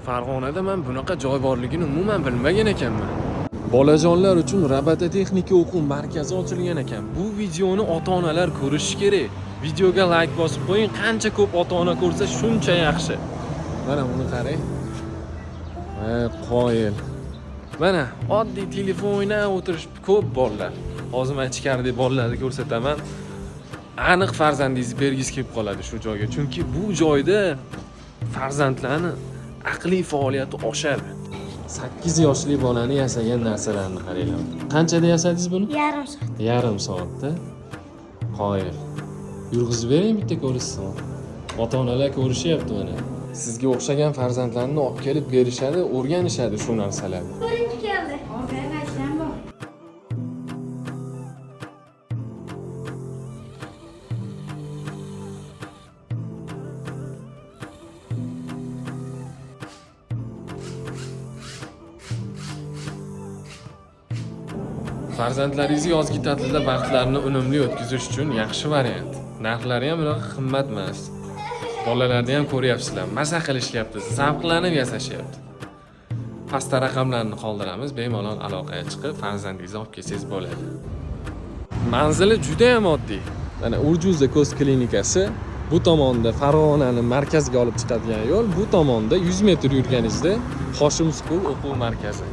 Farg'onada men bunaqa joy borligini umuman bilmagan ekanman. Bolajonlar uchun robototexnika o'quv markazi ochilgan ekan. Bu videoni ota-onalar ko'rishi kerak. Videoga like bosib qo'ying. Qancha ko'p ota-ona ko'rsa, shuncha yaxshi. Mana buni qarang. Qoyil. Mana oddiy telefon o'ynab o'tirish ko'p bolalar. Hozir men ichkaridagi bolalarni ko'rsataman. Aniq farzandingizni bergis kelib qoladi shu joyga. Chunki bu joyda farzandlarni aqliy faoliyati oshadi. 8 yoshli bolani yasagan narsalarni qaranglar. Qanchada yasadingiz buni? Yarim soat. Yarim soatda. Qoyil. Yurg'izib bering bitta ko'rishsin. Ota-onalar ko'rishyapti mana. Sizga o'xshagan farzandlarni olib kelib berishadi, o'rganishadi shu narsalarni. Birinchi keldi. Hozir asham bor. Farzandlaringizni yozgi ta'tilda vaqtlarini unumli o'tkazish uchun yaxshi variant. Narxlari ham unaqa qimmat emas. Bolalarni ham ko'ryapsizlar, maza qilishyapti, zavqlanib yasashyapti. Pastda raqamlarni qoldiramiz, bemalol aloqaga chiqib farzandingizni olib kelsangiz bo'ladi. Manzili juda ham oddiy. Mana Urjuzda ko'z klinikasi, bu tomonda Farg'onani markazga olib chiqadigan yo'l, bu tomonda 100 metr yurganingizda Hoshimskul o'quv markazi.